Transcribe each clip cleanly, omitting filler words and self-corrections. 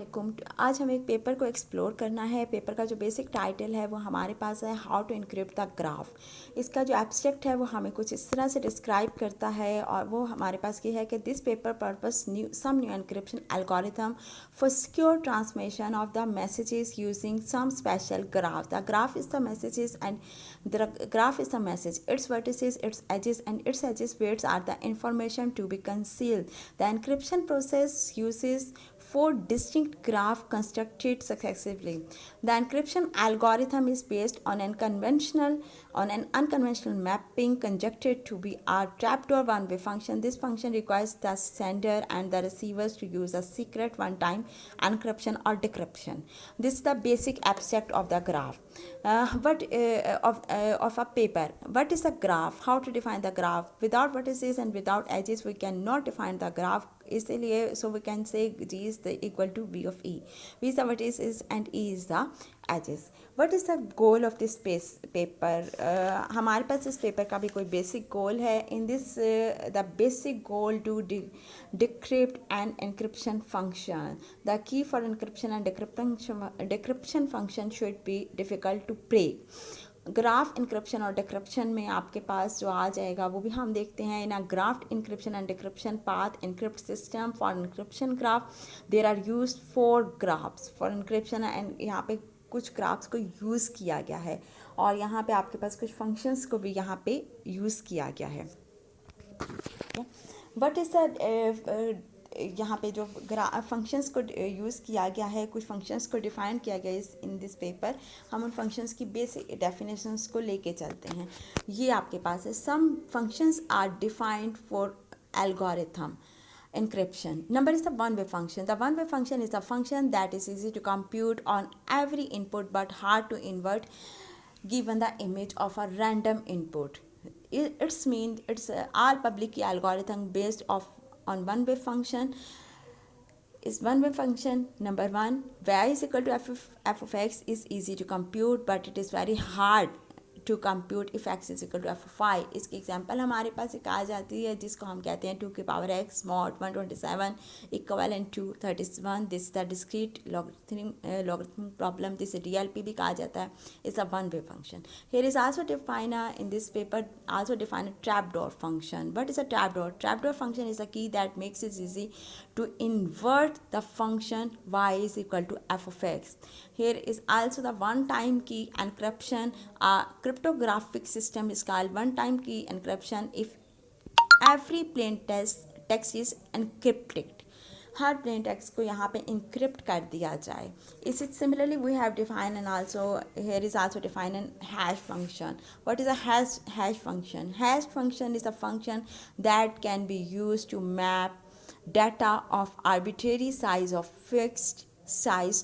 अस्सलाम। आज हम एक पेपर को एक्सप्लोर करना है। पेपर का जो बेसिक टाइटल है वो हमारे पास है how to encrypt the graph. इसका जो एब्स्ट्रैक्ट है वो हमें कुछ इस तरह से डिस्क्राइब करता है और वो हमारे पास ये है कि this paper purpose some new encryption algorithm for secure transmission of the messages using some special graph. The graph is the messages and the graph is the message, its vertices, its edges, and its edges weights are the information to be concealed. The encryption process uses four distinct graphs constructed successively. The encryption algorithm is based on an unconventional mapping conjectured to be a trapdoor one-way function. This function requires the sender and the receivers to use a secret one-time encryption or decryption. This is the basic abstract of the graph. Of a paper. What is a graph? How to define the graph? Without vertices and without edges, we cannot define the graph. इसलिए so we can say G is the equal to V of E. V is the vertices and E is the edges. What is the goal of this paper? हमारे पास इस paper का भी कोई basic goal है. In this the basic goal to decrypt an encryption function. The key for encryption and decryption function should be difficult to break. Graph encryption और decryption में आपके पास जो आ जाएगा वो भी हम देखते हैं. In a graph encryption and decryption path encrypt system for encryption graph there are use 4 graphs for encryption and यहाँ पे कुछ ग्राफ्स को यूज़ किया गया है और यहाँ पे आपके पास कुछ फंक्शंस को भी यहाँ पे यूज़ किया गया है. बट इस यहाँ पे जो फंक्शंस को यूज़ किया गया है, कुछ फंक्शंस को डिफ़ाइन किया गया है इन दिस पेपर. हम उन फंक्शंस की बेसिक डेफिनेशंस को लेके चलते हैं. ये आपके पास है. Some functions are defined for algorithm encryption. Number is the one-way function. The one-way function is a function that is easy to compute on every input but hard to invert given the image of a random input. It's all public key algorithm based on one-way function. Is one-way function. Number one, y is equal to f of x is easy to compute but it is very hard to compute if X is equal to F of I. इसकी example हमारे पास एक आ जाती है जिसको हम कहते हैं 2 की power X mod 127 equivalent to 31. This the discrete logarithmic problem. This DLP भी कहा जाता है. Is a one way function. Here is also define in this paper also define a trapdoor function. What is a trapdoor? Trapdoor function is a key that makes it easy to invert the function y is equal to f of x. Here is also the one-time key encryption. A cryptographic system is called one-time key encryption if every plain text is encrypted. हर plain text को यहाँ पे encrypt कर दिया जाए. इस similarly we have define and also here is also define an hash function. What is a hash function? Hash function is a function that can be used to map data of arbitrary size of fixed size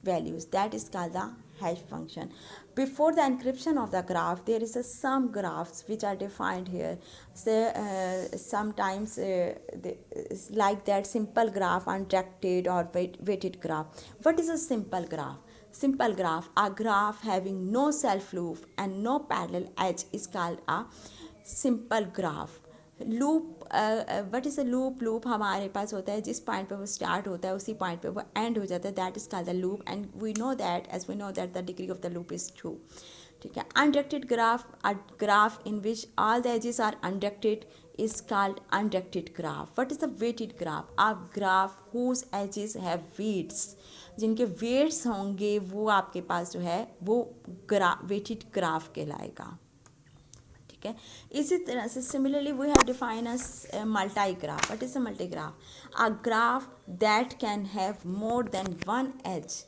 values. That is called the hash function. Before the encryption of the graph, there is some graphs which are defined here. So sometimes like that simple graph, undirected or weighted graph. What is a simple graph? Simple graph, a graph having no self loop and no parallel edge is called a simple graph. Loop what is a loop? Loop हमारे पास होता है जिस point पे वो start होता है उसी point पे वो एंड हो जाता है. That is called the loop and we know that the degree of the loop is 2. ठीक है. Undirected graph, a graph in which all the edges are undirected is called undirected graph. What is the weighted graph? A graph whose edges have weights. जिनके weights होंगे वो आपके पास जो है वो weighted graph कहलाएगा. Okay. इसी तरह से similarly we have define a multi graph. What is a multi graph? A graph that can have more than one edge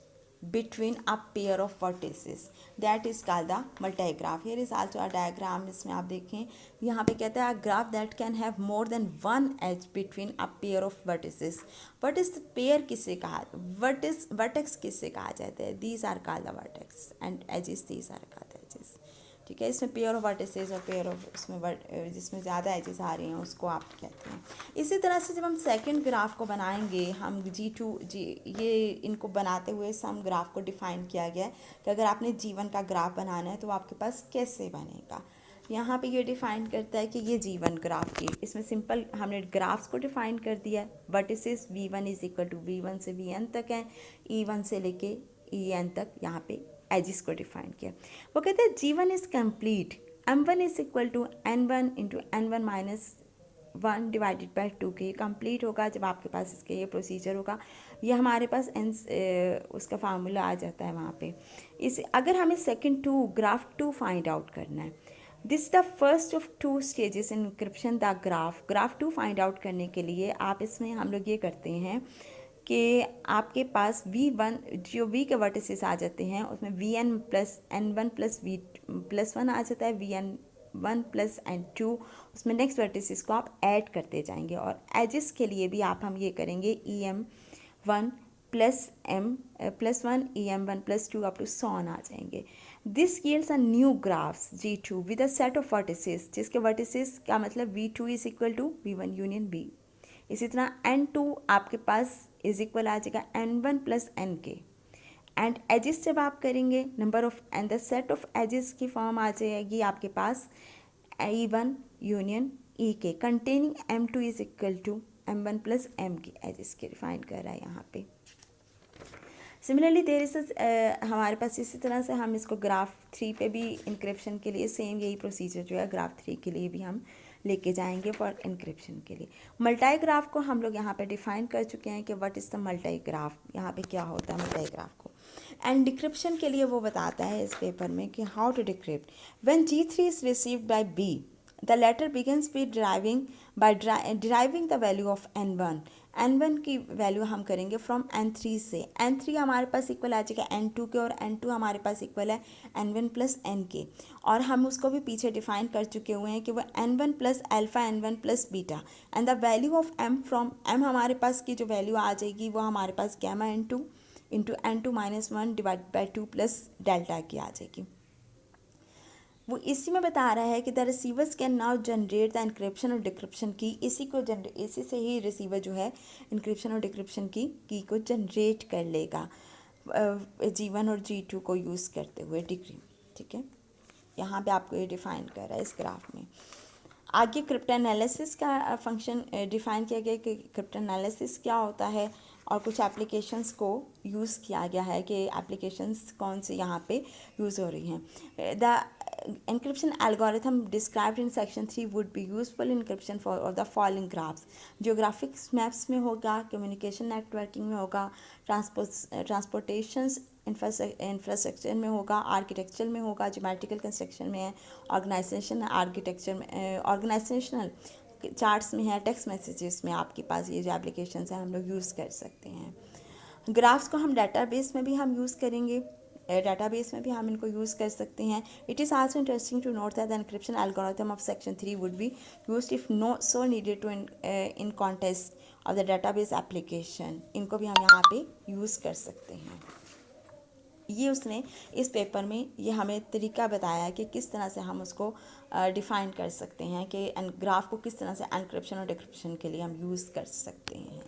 between a pair of vertices. That is called the multigraph. Here is also a diagram. इसमें आप देखें यहाँ पे कहता है a graph that can have more than one edge between a pair of vertices. What is the pair किससे कहा? Vertex किससे कहा जाता है? These are called the vertex and edges these are called the edges. ठीक है. इसमें pair of vertices और पेयर ऑफ उसमें जिसमें ज़्यादा एजेस आ रही हैं उसको आप कहते हैं. इसी तरह से जब हम सेकंड ग्राफ को बनाएंगे हम ये इनको बनाते हुए सम ग्राफ को डिफ़ाइन किया गया है कि अगर आपने G1 का ग्राफ बनाना है तो आपके पास कैसे बनेगा. यहाँ पे ये डिफाइन करता है कि ये G1 ग्राफ की, इसमें सिंपल हमने ग्राफ्स को डिफाइन कर दिया है। Vertices V1 is equal to V1 से Vn तक है, E1 से लेके En तक यहाँ पे एजिस को डिफाइन किया। वो कहते हैं G1 is complete, M1 is equal to N1 into N1 minus 1 divided by 2 के कंप्लीट होगा जब आपके पास इसके ये प्रोसीजर होगा। ये हमारे पास उसका फार्मूला आ जाता है वहाँ पे। इस अगर हमें second to graph to find out करना है, this the first of two stages in encryption the graph to find out करने के लिए आप इसमें हम लोग ये करते हैं कि आपके पास V1 जो V के वर्टिसेस आ जाते हैं उसमें Vn plus N1 plus V plus 1 आ जाता है, Vn1 प्लस N2, उसमें नेक्स्ट वर्टिसेस को आप ऐड करते जाएंगे। और एजिस के लिए भी हम ये करेंगे EM1 plus M plus 1 EM1 plus 2 up to सॉन आ जाएंगे। This yields a new graphs G2 with a set of vertices, जिसके वर्टिसेस का मतलब V2 is equal to V1 union B। इसी तरह N2 आपके पास इज इक्वल आ जाएगा N1 प्लस N के। एंड एजिस जब आप करेंगे number of and the set of edges की फॉर्म आ जाएगी आपके पास E1 यूनियन E के containing M2 is equal to M1 plus M की एजिस के डिफाइन कर रहा है यहाँ पे। सिमिलरली देयर इज हमारे पास इसी तरह से हम इसको ग्राफ 3 पे भी इंक्रिप्शन के लिए सेम यही प्रोसीजर जो है ग्राफ 3 के लिए भी हम लेके जाएंगे फॉर इंक्रिप्शन के लिए। मल्टाई ग्राफ को हम लोग यहाँ पे डिफाइन कर चुके हैं कि what is the multi graph, यहाँ पे क्या होता है मल्टाई ग्राफ को। एंड डिक्रिप्शन के लिए वो बताता है इस पेपर में कि how to decrypt when G3 is received by B, the latter begins with deriving the value of N1 की वैल्यू हम करेंगे फ्रॉम N3 से। N3 हमारे पास इक्वल आ जाएगा N2 के, और N2 हमारे पास इक्वल है N1 प्लस N के। और हम उसको भी पीछे डिफाइन कर चुके हुए हैं कि वो N1 plus alpha N1 plus beta, and the value of M from M हमारे पास की जो वैल्यू आ जाएगी वो हमारे पास gamma N2 into N2 minus 1 divide by 2 plus delta की आ जाएगी। वो इसी में बता रहा है कि the receivers can now generate the encryption और डिक्रिप्शन की, इसी से ही रिसीवर जो है इंक्रिप्शन और डिक्रिप्शन की को जनरेट कर लेगा G1 और G2 को यूज़ करते हुए डिग्री। ठीक है, यहाँ पे आपको ये डिफाइन कर रहा है इस ग्राफ में। आगे क्रिप्टोएनालिसिस का फंक्शन डिफाइन किया गया कि क्रिप्टोएनालिसिस क्या होता है, और कुछ एप्लीकेशंस को यूज़ किया गया है कि एप्लीकेशंस कौन से यहाँ पे यूज़ हो रही हैं। The encryption algorithm described in section 3 would be useful encryption for the following graphs। geographic maps में होगा, communication networking में होगा, transportations इंफ्रास्ट्रक्चर में होगा, आर्किटेक्चर में होगा, ज्योमेट्रिकल कंस्ट्रक्शन में है, ऑर्गेनाइजेशन आर्किटेक्चर में, ऑर्गेनाइजेशनल चार्ट्स में है, टेक्स्ट मैसेजेस में आपके पास ये जो एप्लीकेशंस हैं हम लोग यूज़ कर सकते हैं। ग्राफ्स को हम डाटाबेस में भी हम यूज़ करेंगे, डाटाबेस में भी हम इनको यूज़ कर सकते हैं। It is also interesting to note that the encryption algorithm of section 3 would be used if no so needed to in context of the database application. इनको भी हम यहाँ पे यूज़ कर सकते हैं। ये उसने इस पेपर में ये हमें तरीका बताया कि किस तरह से हम उसको डिफ़ाइन कर सकते हैं कि ग्राफ को किस तरह से एनक्रिप्शन और डिक्रिप्शन के लिए हम यूज़ कर सकते हैं।